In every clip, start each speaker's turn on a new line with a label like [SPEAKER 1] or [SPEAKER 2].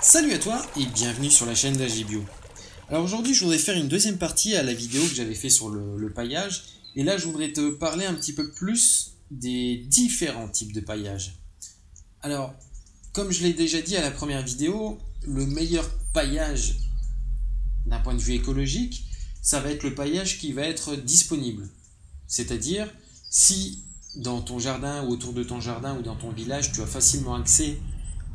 [SPEAKER 1] Salut à toi et bienvenue sur la chaîne d'Agibio. Alors aujourd'hui je voudrais faire une deuxième partie à la vidéo que j'avais fait sur le paillage. Et là je voudrais te parler un petit peu plus des différents types de paillage. Alors comme je l'ai déjà dit à la première vidéo, le meilleur paillage d'un point de vue écologique, ça va être le paillage qui va être disponible. C'est-à-dire si dans ton jardin ou autour de ton jardin ou dans ton village tu as facilement accès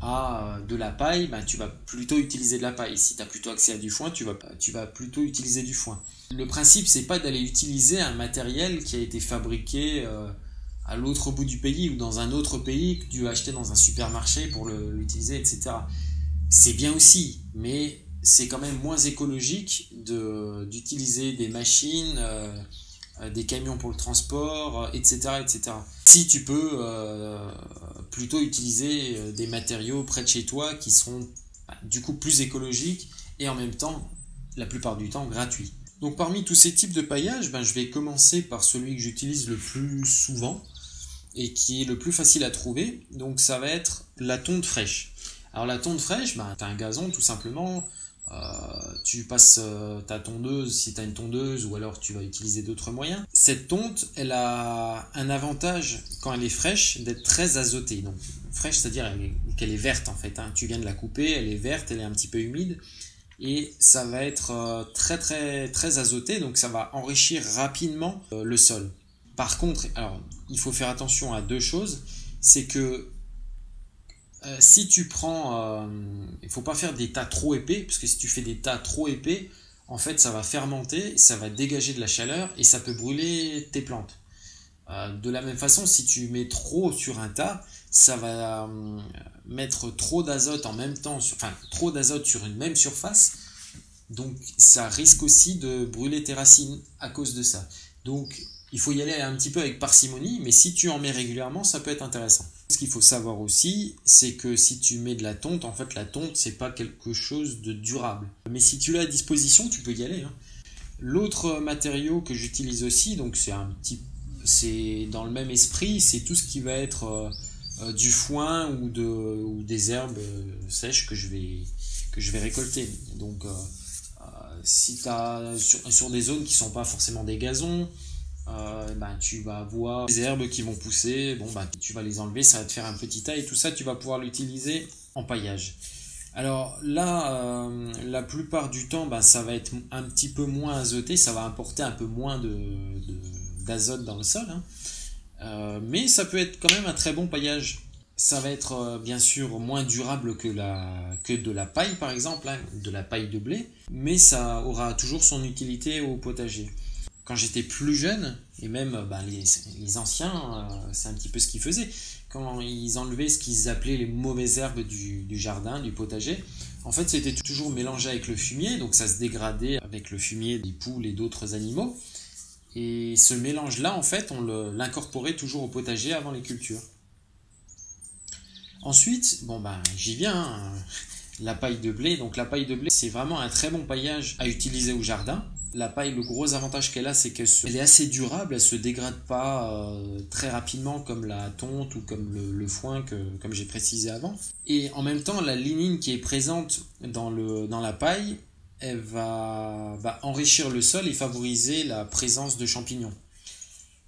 [SPEAKER 1] à de la paille, ben, tu vas plutôt utiliser de la paille. Si tu as plutôt accès à du foin, tu vas plutôt utiliser du foin. Le principe, c'est pas d'aller utiliser un matériel qui a été fabriqué à l'autre bout du pays ou dans un autre pays que tu as acheté dans un supermarché pour l'utiliser, etc. C'est bien aussi, mais c'est quand même moins écologique d'utiliser des machines, des camions pour le transport, etc., etc. Si tu peux plutôt utiliser des matériaux près de chez toi qui seront du coup plus écologiques et en même temps, la plupart du temps, gratuits. Donc parmi tous ces types de paillage, je vais commencer par celui que j'utilise le plus souvent et qui est le plus facile à trouver. Donc ça va être la tonte fraîche. Alors la tonte fraîche, tu as un gazon tout simplement. Tu passes ta tondeuse si tu as une tondeuse ou alors tu vas utiliser d'autres moyens. Cette tonte, elle a un avantage quand elle est fraîche d'être très azotée. Donc fraîche, c'est-à-dire qu'elle est verte en fait. Tu viens de la couper, elle est verte, elle est un petit peu humide et ça va être très très très azoté, donc ça va enrichir rapidement le sol. Par contre, alors il faut faire attention à deux choses, c'est que si tu prends, il ne faut pas faire des tas trop épais, parce que si tu fais des tas trop épais, en fait ça va fermenter, ça va dégager de la chaleur et ça peut brûler tes plantes. De la même façon, si tu mets trop sur un tas, ça va mettre trop d'azote en même temps, trop d'azote sur une même surface, donc ça risque aussi de brûler tes racines à cause de ça. Donc il faut y aller un petit peu avec parcimonie, mais si tu en mets régulièrement, ça peut être intéressant. Ce qu'il faut savoir aussi, c'est que si tu mets de la tonte, en fait la tonte, c'est pas quelque chose de durable. Mais si tu l'as à disposition, tu peux y aller. L'autre matériau que j'utilise aussi, donc c'est dans le même esprit, c'est tout ce qui va être du foin ou des herbes sèches que je vais récolter. Donc si tu as sur des zones qui sont pas forcément des gazons, tu vas avoir des herbes qui vont pousser, tu vas les enlever, ça va te faire un petit tas et tout ça tu vas pouvoir l'utiliser en paillage. Alors là, la plupart du temps, ça va être un petit peu moins azoté, ça va apporter un peu moins d'azote dans le sol, mais ça peut être quand même un très bon paillage. Ça va être bien sûr moins durable que de la paille par exemple, de la paille de blé, mais ça aura toujours son utilité au potager. Quand j'étais plus jeune, et même les anciens, c'est un petit peu ce qu'ils faisaient. Quand ils enlevaient ce qu'ils appelaient les mauvaises herbes du jardin, du potager, en fait c'était toujours mélangé avec le fumier, donc ça se dégradait avec le fumier des poules et d'autres animaux. Et ce mélange-là, en fait, on l'incorporait toujours au potager avant les cultures. Ensuite, j'y viens, la paille de blé. Donc la paille de blé, c'est vraiment un très bon paillage à utiliser au jardin. La paille, le gros avantage qu'elle a, c'est qu'elle est assez durable, elle ne se dégrade pas très rapidement comme la tonte ou comme le foin, comme j'ai précisé avant. Et en même temps, la lignine qui est présente dans la paille, elle va enrichir le sol et favoriser la présence de champignons.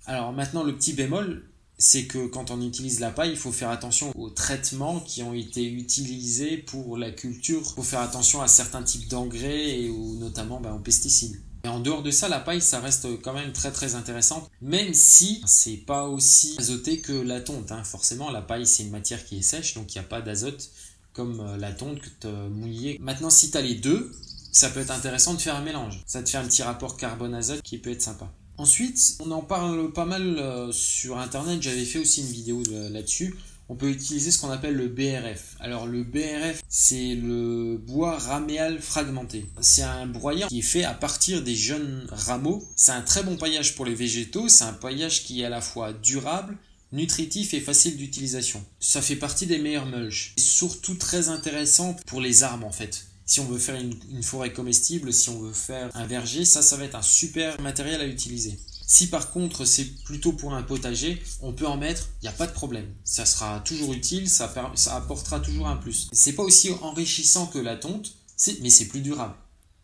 [SPEAKER 1] Alors maintenant, le petit bémol, c'est que quand on utilise la paille, il faut faire attention aux traitements qui ont été utilisés pour la culture. Il faut faire attention à certains types d'engrais ou notamment aux pesticides. Et en dehors de ça, la paille, ça reste quand même très très intéressante, même si c'est pas aussi azoté que la tonte. Forcément, la paille, c'est une matière qui est sèche, donc il n'y a pas d'azote comme la tonte que tu as mouillée. Maintenant, si tu as les deux, ça peut être intéressant de faire un mélange. Ça te fait un petit rapport carbone-azote qui peut être sympa. Ensuite, on en parle pas mal sur internet, j'avais fait aussi une vidéo là-dessus. On peut utiliser ce qu'on appelle le BRF. Alors le BRF, c'est le bois raméal fragmenté. C'est un broyat qui est fait à partir des jeunes rameaux. C'est un très bon paillage pour les végétaux, c'est un paillage qui est à la fois durable, nutritif et facile d'utilisation. Ça fait partie des meilleurs mulch. C'est surtout très intéressant pour les arbres en fait. Si on veut faire une forêt comestible, si on veut faire un verger, ça va être un super matériel à utiliser. Si par contre c'est plutôt pour un potager, on peut en mettre, il n'y a pas de problème. Ça sera toujours utile, ça apportera toujours un plus. C'est pas aussi enrichissant que la tonte, mais c'est plus durable.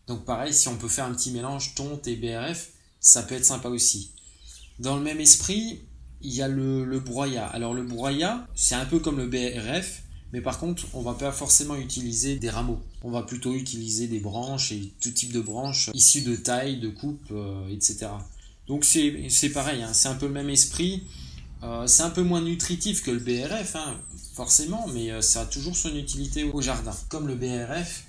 [SPEAKER 1] Donc pareil, si on peut faire un petit mélange tonte et BRF, ça peut être sympa aussi. Dans le même esprit, il y a le broyat. Alors le broyat, c'est un peu comme le BRF, mais par contre, on va pas forcément utiliser des rameaux. On va plutôt utiliser des branches et tout type de branches issues de taille, de coupe, etc. Donc c'est pareil, hein, c'est un peu le même esprit. C'est un peu moins nutritif que le BRF, hein, forcément, mais ça a toujours son utilité au jardin. Comme le BRF,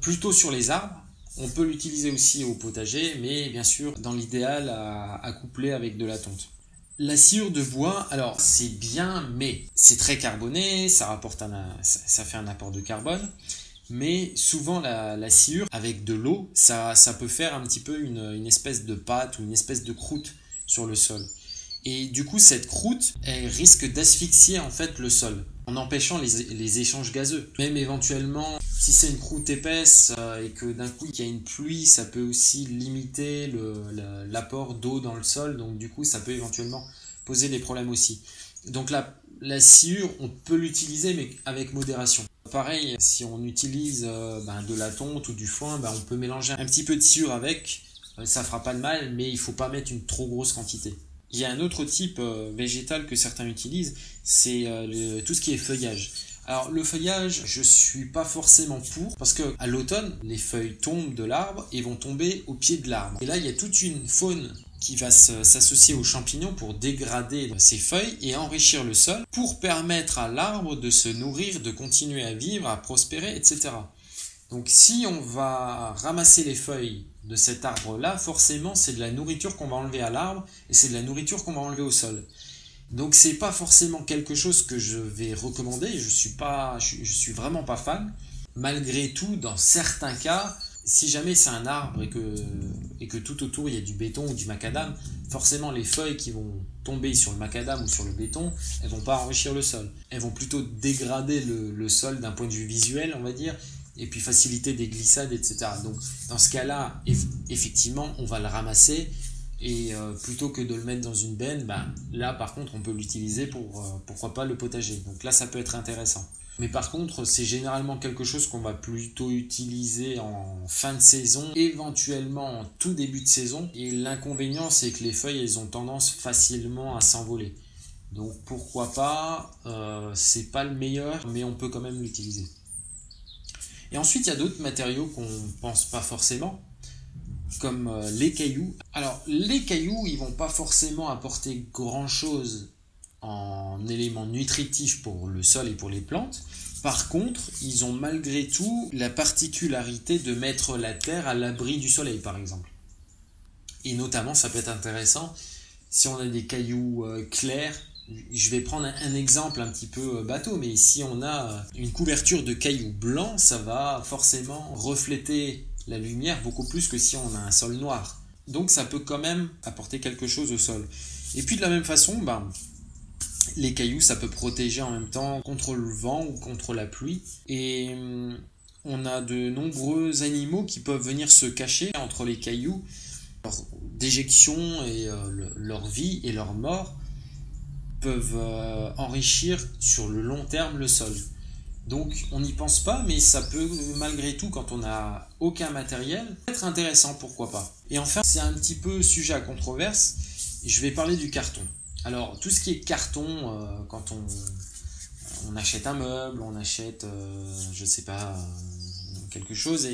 [SPEAKER 1] plutôt sur les arbres, on peut l'utiliser aussi au potager, mais bien sûr, dans l'idéal, à coupler avec de la tonte. La sciure de bois, alors c'est bien, mais c'est très carboné, ça fait un apport de carbone, mais souvent la sciure, avec de l'eau, ça peut faire un petit peu une espèce de pâte ou une espèce de croûte sur le sol. Et du coup, cette croûte, elle risque d'asphyxier en fait le sol, en empêchant les échanges gazeux. Même éventuellement, si c'est une croûte épaisse et que d'un coup il y a une pluie, ça peut aussi limiter l'apport d'eau dans le sol, donc du coup ça peut éventuellement poser des problèmes aussi. Donc la sciure, on peut l'utiliser mais avec modération. Pareil, si on utilise de la tonte ou du foin, on peut mélanger un petit peu de sciure avec, ça fera pas de mal, mais il faut pas mettre une trop grosse quantité. Il y a un autre type végétal que certains utilisent, c'est tout ce qui est feuillage. Alors le feuillage, je suis pas forcément pour, parce que à l'automne, les feuilles tombent de l'arbre et vont tomber au pied de l'arbre. Et là, il y a toute une faune qui va s'associer aux champignons pour dégrader ces feuilles et enrichir le sol, pour permettre à l'arbre de se nourrir, de continuer à vivre, à prospérer, etc. Donc si on va ramasser les feuilles de cet arbre-là, forcément c'est de la nourriture qu'on va enlever à l'arbre et c'est de la nourriture qu'on va enlever au sol. Donc c'est pas forcément quelque chose que je vais recommander, je suis vraiment pas fan. Malgré tout, dans certains cas, si jamais c'est un arbre et que tout autour il y a du béton ou du macadam, forcément les feuilles qui vont tomber sur le macadam ou sur le béton, elles vont pas enrichir le sol. Elles vont plutôt dégrader le sol d'un point de vue visuel, on va dire, et puis faciliter des glissades, etc. Donc dans ce cas-là, effectivement, on va le ramasser et plutôt que de le mettre dans une benne, là par contre on peut l'utiliser pour pourquoi pas le potager. Donc là ça peut être intéressant. Mais par contre c'est généralement quelque chose qu'on va plutôt utiliser en fin de saison, éventuellement en tout début de saison. Et l'inconvénient c'est que les feuilles elles ont tendance facilement à s'envoler. Donc pourquoi pas, c'est pas le meilleur mais on peut quand même l'utiliser. Et ensuite, il y a d'autres matériaux qu'on ne pense pas forcément, comme les cailloux. Alors, les cailloux, ils ne vont pas forcément apporter grand-chose en éléments nutritifs pour le sol et pour les plantes. Par contre, ils ont malgré tout la particularité de mettre la terre à l'abri du soleil, par exemple. Et notamment, ça peut être intéressant si on a des cailloux clairs. Je vais prendre un exemple un petit peu bateau, mais si on a une couverture de cailloux blancs, ça va forcément refléter la lumière beaucoup plus que si on a un sol noir. Donc ça peut quand même apporter quelque chose au sol. Et puis de la même façon, les cailloux, ça peut protéger en même temps contre le vent ou contre la pluie. Et on a de nombreux animaux qui peuvent venir se cacher entre les cailloux. Leur déjection et leur vie et leur mort peuvent enrichir sur le long terme le sol. Donc on n'y pense pas, mais ça peut malgré tout, quand on n'a aucun matériel, être intéressant, pourquoi pas. Et enfin, c'est un petit peu sujet à controverse, je vais parler du carton. Alors tout ce qui est carton, quand on achète un meuble, on achète, je sais pas, quelque chose,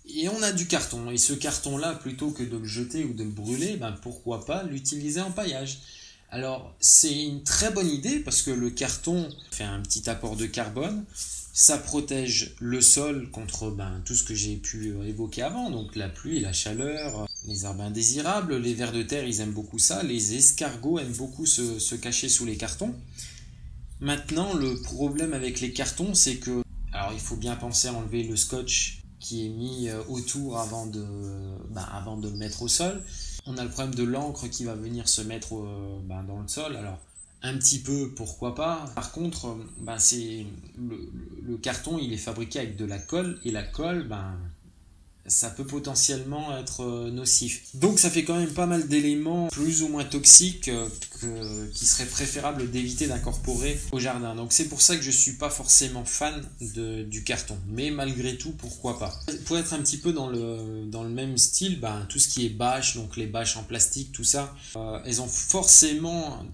[SPEAKER 1] et on a du carton, et ce carton-là, plutôt que de le jeter ou de le brûler, pourquoi pas l'utiliser en paillage. Alors c'est une très bonne idée parce que le carton fait un petit apport de carbone, ça protège le sol contre tout ce que j'ai pu évoquer avant, donc la pluie, la chaleur, les herbes indésirables, les vers de terre ils aiment beaucoup ça, les escargots aiment beaucoup se cacher sous les cartons. Maintenant le problème avec les cartons c'est que, alors il faut bien penser à enlever le scotch qui est mis autour avant de le mettre au sol. On a le problème de l'encre qui va venir se mettre dans le sol. Alors, un petit peu, pourquoi pas. Par contre, c'est le carton, il est fabriqué avec de la colle. Et la colle, ça peut potentiellement être nocif. Donc ça fait quand même pas mal d'éléments plus ou moins toxiques qui serait préférable d'éviter d'incorporer au jardin. Donc c'est pour ça que je suis pas forcément fan du carton. Mais malgré tout, pourquoi pas. Pour être un petit peu dans le même style, tout ce qui est bâche, donc les bâches en plastique, tout ça, elles ont forcément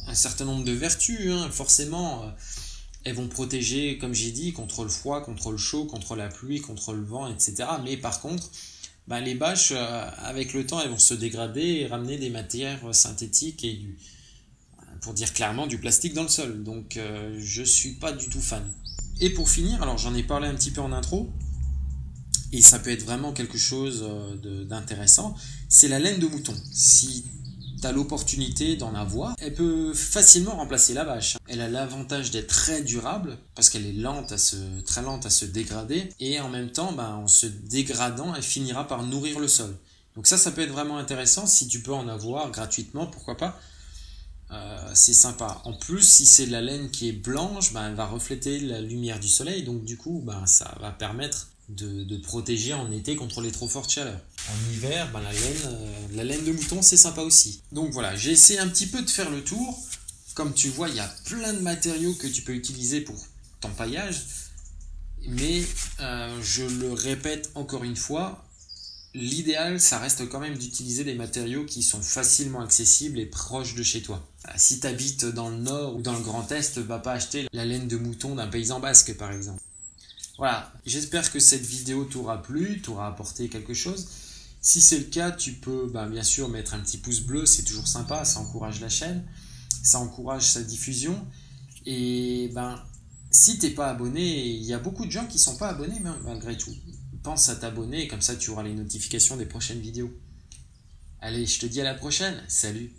[SPEAKER 1] un certain nombre de vertus, forcément. Elles vont protéger, comme j'ai dit, contre le froid, contre le chaud, contre la pluie, contre le vent, etc. Mais par contre, les bâches, avec le temps, elles vont se dégrader et ramener des matières synthétiques et pour dire clairement, du plastique dans le sol. Donc, je suis pas du tout fan. Et pour finir, alors j'en ai parlé un petit peu en intro, et ça peut être vraiment quelque chose d'intéressant, c'est la laine de mouton. Si tu as l'opportunité d'en avoir, elle peut facilement remplacer la bâche. Elle a l'avantage d'être très durable parce qu'elle est très lente à se dégrader, et en même temps, en se dégradant, elle finira par nourrir le sol. Donc ça peut être vraiment intéressant. Si tu peux en avoir gratuitement, pourquoi pas. C'est sympa. En plus, si c'est de la laine qui est blanche, elle va refléter la lumière du soleil, donc du coup, ça va permettre de protéger en été contre les trop fortes chaleurs. En hiver, la laine de mouton, c'est sympa aussi. Donc voilà, j'ai essayé un petit peu de faire le tour. Comme tu vois, il y a plein de matériaux que tu peux utiliser pour ton paillage. Mais je le répète encore une fois, l'idéal, ça reste quand même d'utiliser des matériaux qui sont facilement accessibles et proches de chez toi. Si tu habites dans le nord ou dans le Grand Est, va pas acheter la laine de mouton d'un paysan basque, par exemple. Voilà, j'espère que cette vidéo t'aura plu, t'aura apporté quelque chose. Si c'est le cas, tu peux bien sûr mettre un petit pouce bleu, c'est toujours sympa, ça encourage la chaîne, ça encourage sa diffusion. Et si t'es pas abonné, il y a beaucoup de gens qui sont pas abonnés malgré tout. Pense à t'abonner, comme ça tu auras les notifications des prochaines vidéos. Allez, je te dis à la prochaine, salut!